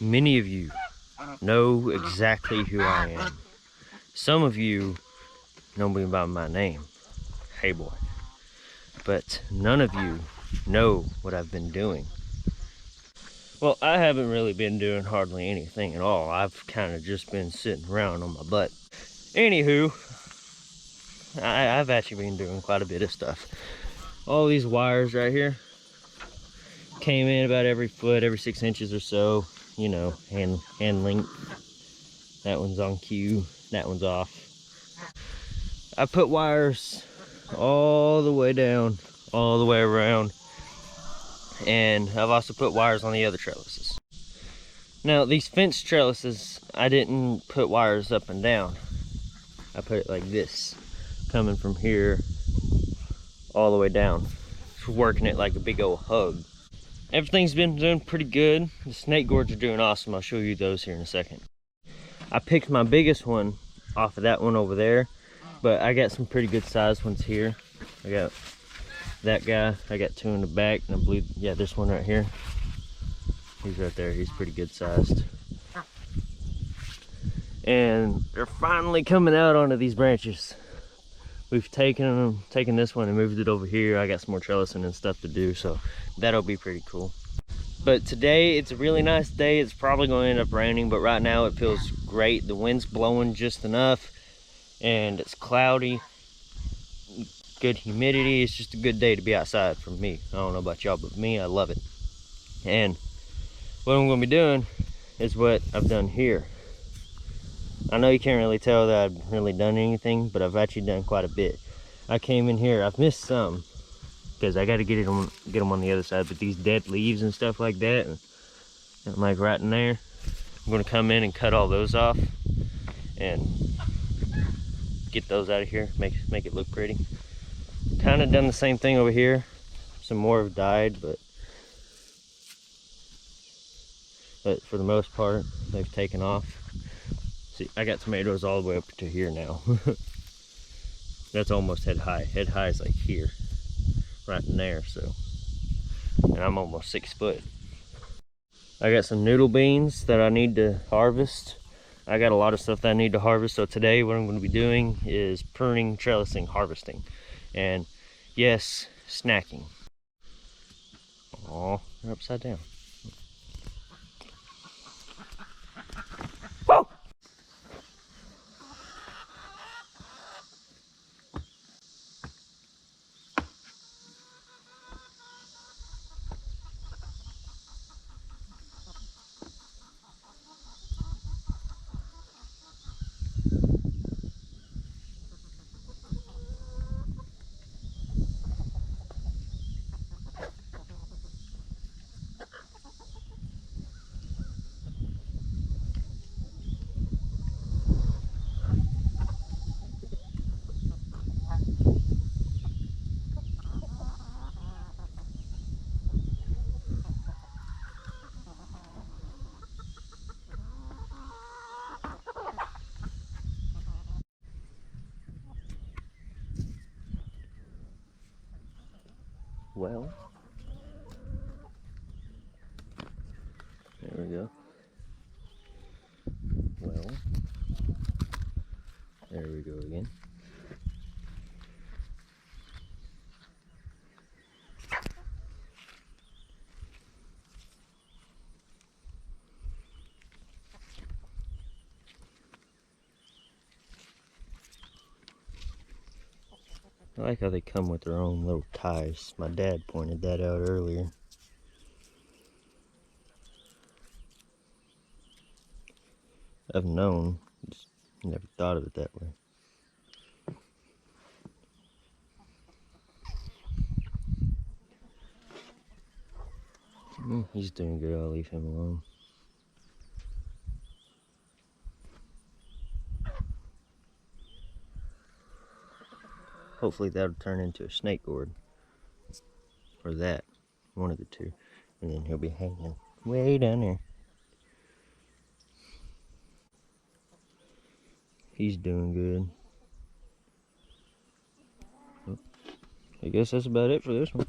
Many of you know exactly who I am. Some of you know me by my name, Hey Boy. But none of you know what I've been doing. Well, I haven't really been doing hardly anything at all. I've kind of just been sitting around on my butt. Anywho, I've actually been doing quite a bit of stuff. All these wires right here came in about every foot, every 6 inches or so. You know, hand length. That one's on cue. That one's off. I put wires all the way down, all the way around. And I've also put wires on the other trellises. Now, these fence trellises, I didn't put wires up and down. I put it like this, coming from here all the way down, working it like a big old hug. Everything's been doing pretty good. The snake gourds are doing awesome. I'll show you those here in a second. I picked my biggest one off of that one over there, but I got some pretty good sized ones here. I got that guy, I got two in the back, and I believe, yeah, this one right here. He's right there, he's pretty good sized. And they're finally coming out onto these branches. We've taken this one and moved it over here. I got some more trellising and stuff to do, so that'll be pretty cool. But today, it's a really nice day. It's probably going to end up raining, but right now it feels great. The wind's blowing just enough, and it's cloudy. Good humidity. It's just a good day to be outside for me. I don't know about y'all, but me, I love it. And what I'm going to be doing is what I've done here. I know you can't really tell that I've really done anything, but I've actually done quite a bit. I came in here, I've missed some because I got to get them on the other side, but these dead leaves and stuff like that, and like right in there, I'm going to come in and cut all those off and get those out of here, make it look pretty. Kind of done the same thing over here. Some more have died, but for the most part, they've taken off. See, I got tomatoes all the way up to here now. That's almost head high. Head high is like here, right in there, so. And I'm almost 6 foot. I got some noodle beans that I need to harvest. I got a lot of stuff that I need to harvest, so today what I'm going to be doing is pruning, trellising, harvesting. And yes, snacking. Oh, they're upside down. Whoa! Well, there we go. Well, there we go again. I like how they come with their own little ties. My dad pointed that out earlier. I've known, just never thought of it that way. He's doing good, I'll leave him alone. Hopefully that'll turn into a snake gourd. Or that, one of the two. And then he'll be hanging way down there. He's doing good. Well, I guess that's about it for this one.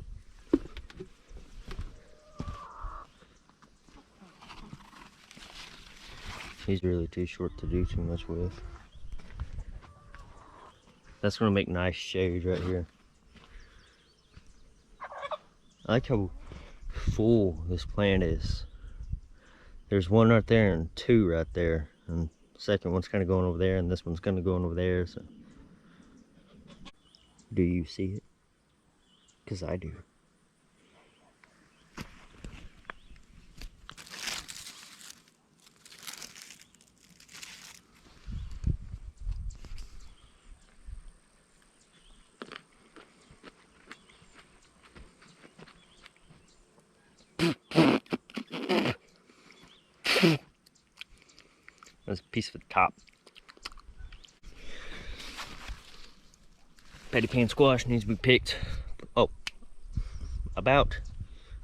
He's really too short to do too much with. That's gonna make nice shade right here. I like how full this plant is. There's one right there and two right there, and the second one's kind of going over there, and this one's kind of going over there. So, do you see it? Because I do. There's a piece for the top. Petty pan squash needs to be picked. Oh, about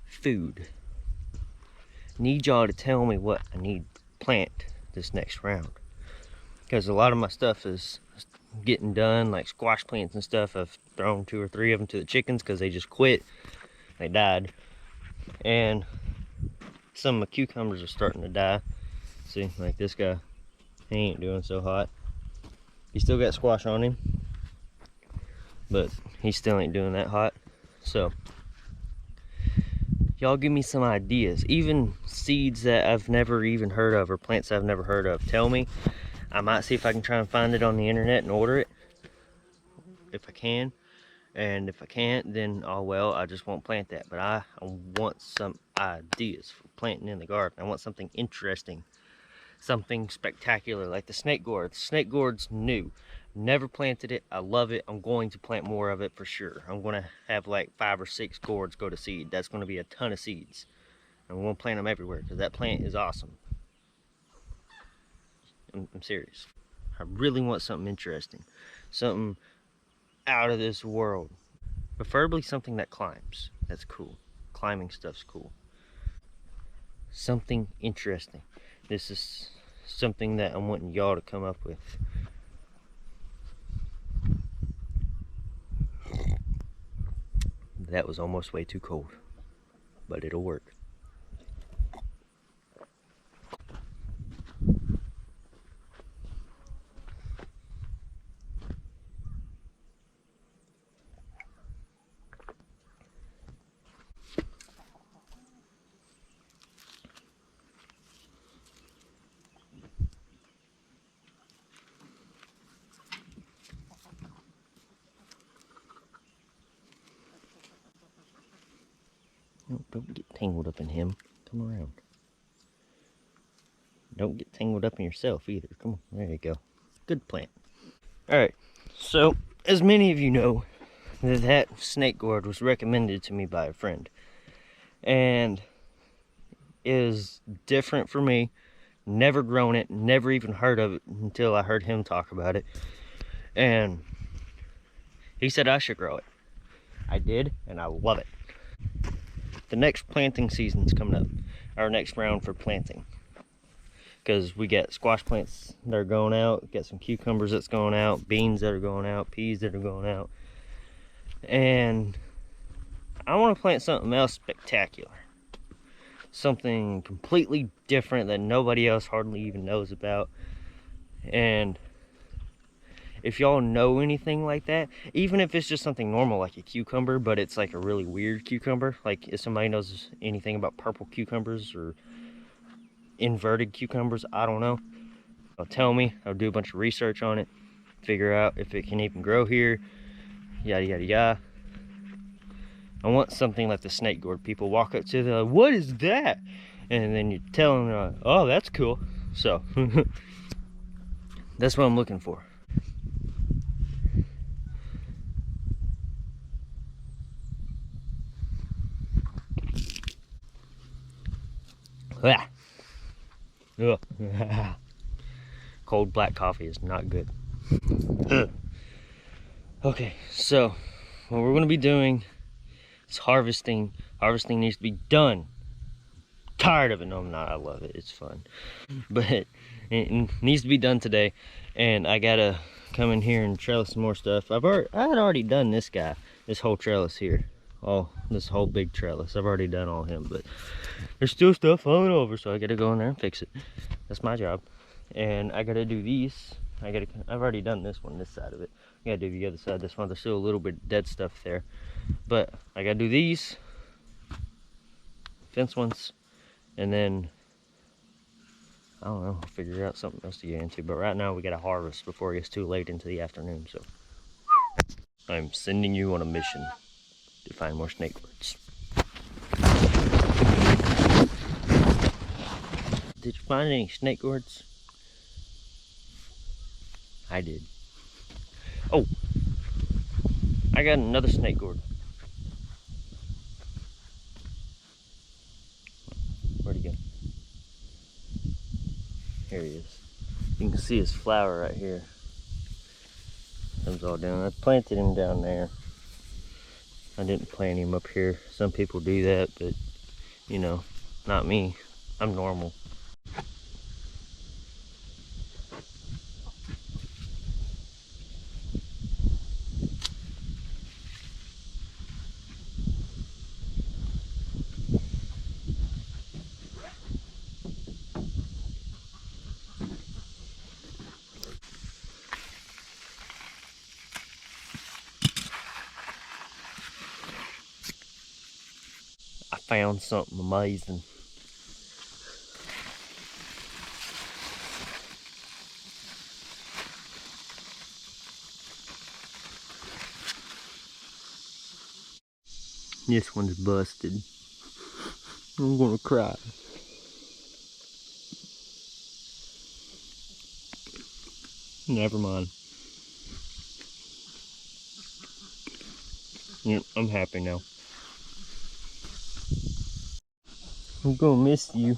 food. Need y'all to tell me what I need to plant this next round. Because a lot of my stuff is getting done, like squash plants and stuff. I've thrown 2 or 3 of them to the chickens because they just quit. They died. And some of my cucumbers are starting to die. See, like this guy, he ain't doing so hot. He still got squash on him, but he still ain't doing that hot. So y'all give me some ideas, even seeds that I've never even heard of, or plants I've never heard of. Tell me. I might see if I can try and find it on the internet and order it, if I can. And if I can't, then oh well, I just won't plant that. But I want some ideas for planting in the garden. I want something interesting, something spectacular, like the snake gourd. Snake gourd's new. Never planted it. I love it. I'm going to plant more of it for sure. I'm going to have like 5 or 6 gourds go to seed. That's going to be a ton of seeds. I'm going to plant them everywhere because that plant is awesome. I'm serious. I really want something interesting, something out of this world, preferably something that climbs. That's cool. Climbing stuff's cool. Something interesting. This is something that I'm wanting y'all to come up with. That was almost way too cold, but it'll work. No, don't get tangled up in him. Come around. Don't get tangled up in yourself either. Come on, there you go. Good plant. Alright, so as many of you know, that snake gourd was recommended to me by a friend. And is different for me. Never grown it, never even heard of it until I heard him talk about it. And he said I should grow it. I did, and I love it. The next planting season's coming up, our next round for planting, because we got squash plants that are going out, got some cucumbers that's going out, beans that are going out, peas that are going out, and I want to plant something else spectacular, something completely different that nobody else hardly even knows about. And if y'all know anything like that, even if it's just something normal like a cucumber, but it's like a really weird cucumber, like if somebody knows anything about purple cucumbers or inverted cucumbers, I don't know, tell me. I'll do a bunch of research on it, figure out if it can even grow here, yada yada yada. I want something like the snake gourd. People walk up to, they're like, what is that? And then you tell them, like, oh, that's cool. So that's what I'm looking for. Cold black coffee is not good. Okay, so what we're going to be doing is harvesting. Harvesting needs to be done. Tired of it. No, I'm not. I love it. It's fun. But it needs to be done today. And I gotta come in here and trellis some more stuff. I had already done this guy, this whole trellis here. This whole big trellis. I've already done all him, but there's still stuff falling over, so I gotta go in there and fix it. That's my job. And I gotta do these. I've already done this one, this side of it. I gotta do the other side. This one, there's still a little bit of dead stuff there. But I gotta do these fence ones, and then I don't know, figure out something else to get into. But right now we gotta harvest before it gets too late into the afternoon. So I'm sending you on a mission to find more snake birds. Did you find any snake gourds? I did. Oh, I got another snake gourd. Where'd he go? Here he is. You can see his flower right here. Comes all down. I planted him down there. I didn't plant him up here. Some people do that, but you know, not me. I'm normal. I found something amazing. This one's busted. I'm gonna cry. Never mind. Yep, I'm happy now. I'm gonna miss you.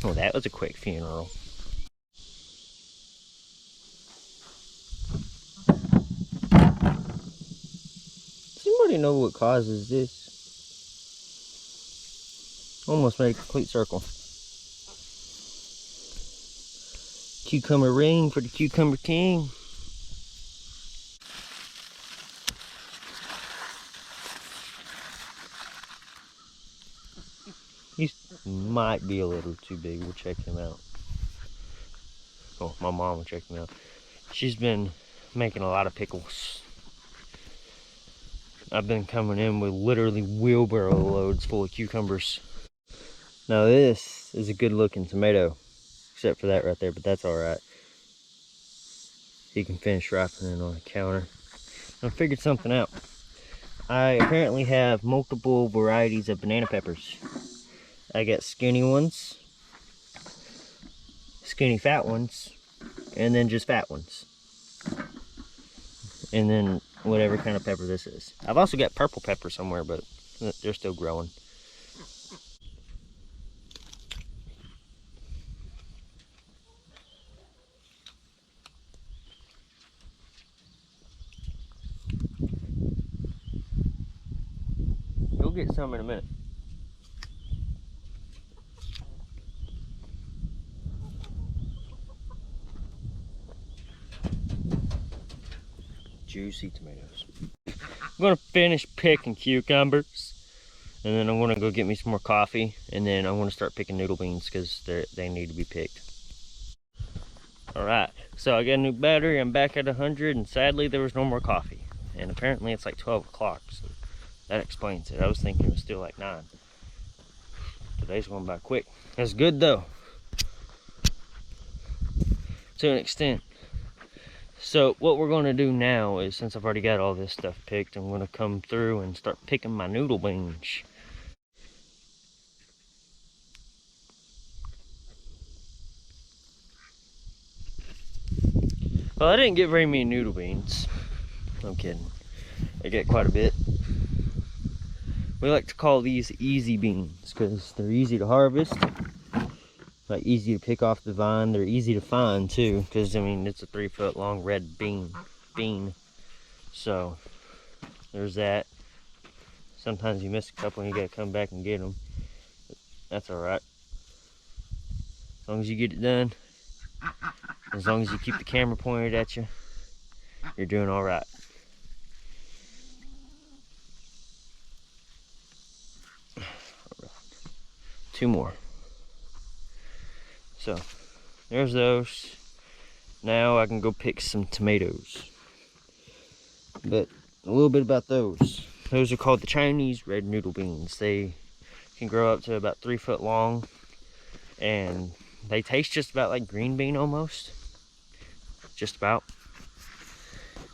Oh, that was a quick funeral. Somebody know what causes this? Almost made a complete circle. Cucumber ring for the cucumber king. He might be a little too big. We'll check him out. Oh, my mom will check him out. She's been making a lot of pickles. I've been coming in with literally wheelbarrow loads full of cucumbers. Now this is a good looking tomato, except for that right there, but that's alright. He can finish ripening on the counter. I figured something out. I apparently have multiple varieties of banana peppers. I got skinny ones, skinny fat ones, and then just fat ones. And then whatever kind of pepper this is. I've also got purple pepper somewhere, but they're still growing. You'll get some in a minute. Juicy tomatoes. I'm gonna finish picking cucumbers, and then I'm gonna go get me some more coffee, and then I'm gonna start picking noodle beans because they need to be picked. All right, so I got a new battery. I'm back at 100, and sadly there was no more coffee. And apparently it's like 12 o'clock, so that explains it. I was thinking it was still like 9. Today's going by quick. That's good though, to an extent. So what we're going to do now is, since I've already got all this stuff picked, I'm going to come through and start picking my noodle beans. Well, I didn't get very many noodle beans. I'm kidding. I get quite a bit. We like to call these easy beans because they're easy to harvest. Like easy to pick off the vine. They're easy to find too, because I mean it's a 3-foot long red bean. So there's that. Sometimes you miss a couple and you gotta come back and get them. But that's all right. As long as you get it done, as long as you keep the camera pointed at you, you're doing all right. Two more. So there's those. Now I can go pick some tomatoes. But a little bit about those. Those are called the Chinese red noodle beans. They can grow up to about 3 foot long, and they taste just about like green bean almost. Just about.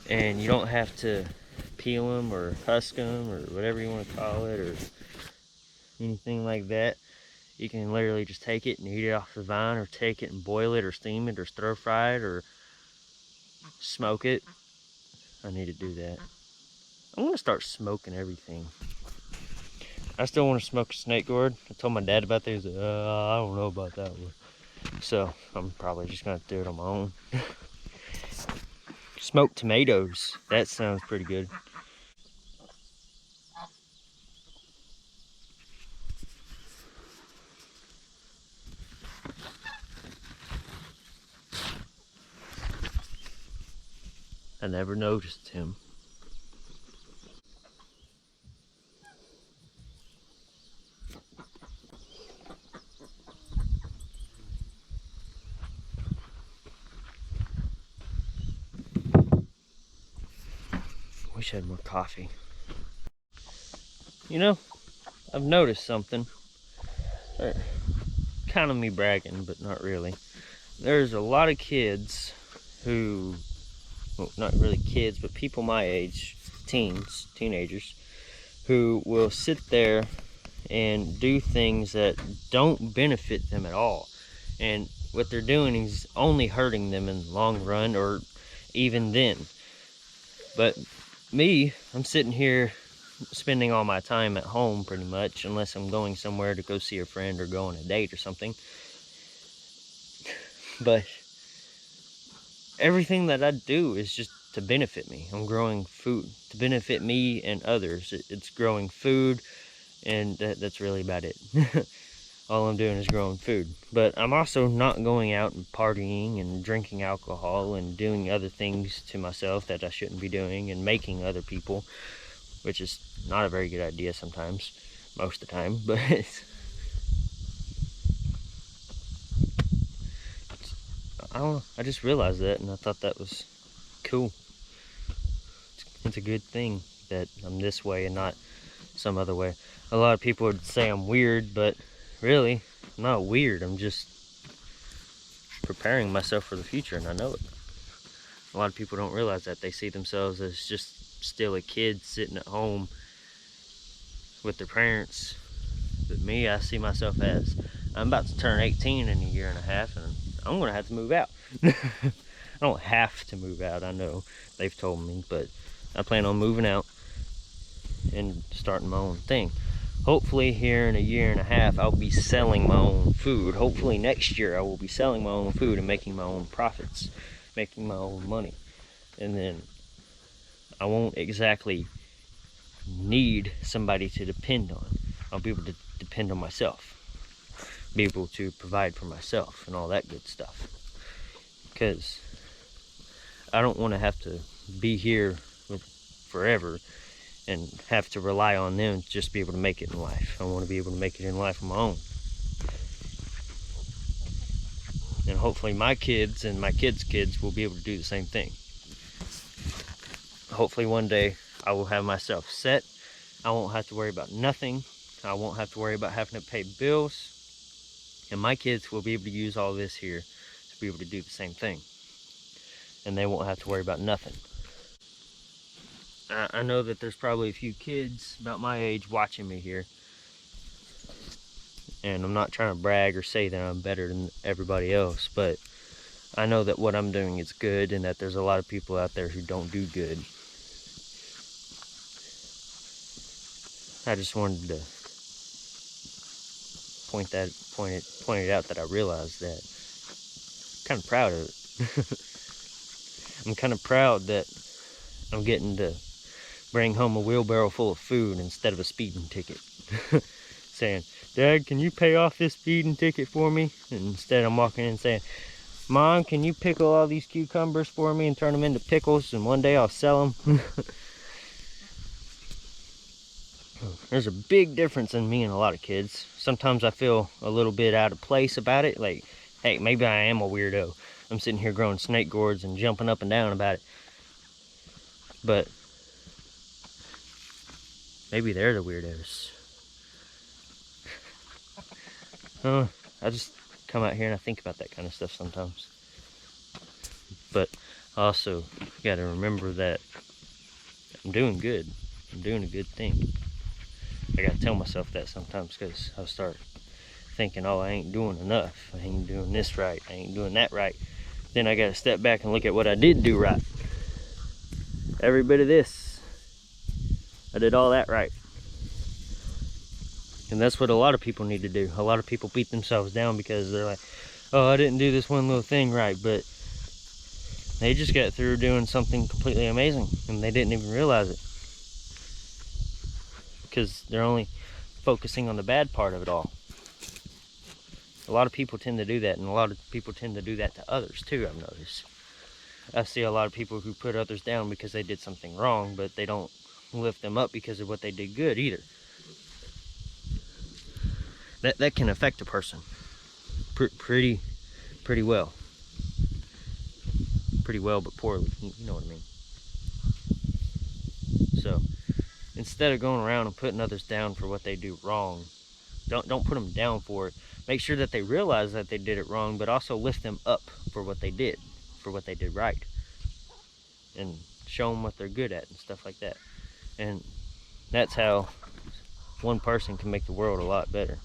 And you don't have to peel them or husk them or whatever you want to call it or anything like that. You can literally just take it and eat it off the vine, or take it and boil it or steam it or stir fry it or smoke it. I need to do that. I'm gonna start smoking everything. I still want to smoke a snake gourd. I told my dad about this. I don't know about that one. So I'm probably just gonna do it on my own. Smoked tomatoes. That sounds pretty good. I never noticed him. Wish I had more coffee. You know, I've noticed something. Kind of me bragging, but not really. There's a lot of kids who, well, not really kids, but people my age, teenagers, who will sit there and do things that don't benefit them at all. And what they're doing is only hurting them in the long run, or even then. But me, I'm sitting here spending all my time at home pretty much, unless I'm going somewhere to go see a friend or go on a date or something. But everything that I do is just to benefit me. I'm growing food to benefit me and others. It's growing food, and that's really about it. All I'm doing is growing food. But I'm also not going out and partying and drinking alcohol and doing other things to myself that I shouldn't be doing, and making other people, which is not a very good idea sometimes, most of the time. But I don't know, I just realized that, and I thought that was cool. It's a good thing that I'm this way and not some other way. A lot of people would say I'm weird, but really, I'm not weird. I'm just preparing myself for the future, and I know it. A lot of people don't realize that. They see themselves as just still a kid sitting at home with their parents. But me, I see myself as, I'm about to turn 18 in a year and a half, and I'm gonna have to move out. I don't have to move out, I know they've told me, but I plan on moving out and starting my own thing. Hopefully here in a year and a half, I'll be selling my own food. Hopefully next year I will be selling my own food and making my own profits, making my own money. And then I won't exactly need somebody to depend on. I'll be able to depend on myself, be able to provide for myself and all that good stuff. Because I don't want to have to be here forever and have to rely on them to just be able to make it in life. I want to be able to make it in life on my own. And hopefully my kids and my kids' kids will be able to do the same thing. Hopefully one day I will have myself set. I won't have to worry about nothing. I won't have to worry about having to pay bills. And my kids will be able to use all this here to be able to do the same thing. And they won't have to worry about nothing. I know that there's probably a few kids about my age watching me here. And I'm not trying to brag or say that I'm better than everybody else, but I know that what I'm doing is good, and that there's a lot of people out there who don't do good. I just wanted to point it out that I realized that. I'm kind of proud of it. I'm kind of proud that I'm getting to bring home a wheelbarrow full of food instead of a speeding ticket. Saying, Dad, can you pay off this speeding ticket for me? And instead I'm walking in saying, Mom, can you pickle all these cucumbers for me and turn them into pickles, and one day I'll sell them? There's a big difference in me and a lot of kids. Sometimes I feel a little bit out of place about it. Like, hey, maybe I am a weirdo. I'm sitting here growing snake gourds and jumping up and down about it. But maybe they're the weirdos. I just come out here and I think about that kind of stuff sometimes. But I also got to remember that I'm doing good. I'm doing a good thing. I got to tell myself that sometimes, because I'll start thinking, oh, I ain't doing enough. I ain't doing this right. I ain't doing that right. Then I got to step back and look at what I did do right. Every bit of this, I did all that right. And that's what a lot of people need to do. A lot of people beat themselves down because they're like, oh, I didn't do this one little thing right. But they just got through doing something completely amazing and they didn't even realize it. Because they're only focusing on the bad part of it all. A lot of people tend to do that, and a lot of people tend to do that to others too, I've noticed. I see a lot of people who put others down because they did something wrong, but they don't lift them up because of what they did good either. That can affect a person pretty well. Pretty well, but poorly, you know what I mean. So instead of going around and putting others down for what they do wrong, don't put them down for it. Make sure that they realize that they did it wrong, but also lift them up for what they did right, and show them what they're good at and stuff like that. And that's how one person can make the world a lot better.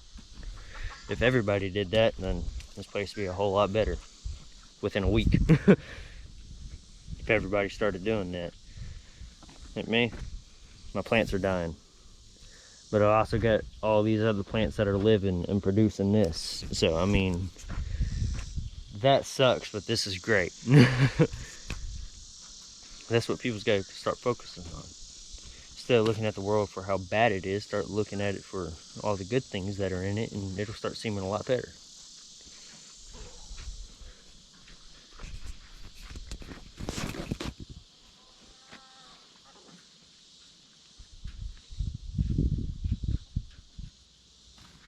If everybody did that, then this place would be a whole lot better within a week. If everybody started doing that. Like me, my plants are dying. But I also got all these other plants that are living and producing this. So, I mean, that sucks, but this is great. That's what people's got to start focusing on. Instead of looking at the world for how bad it is, start looking at it for all the good things that are in it, and it'll start seeming a lot better.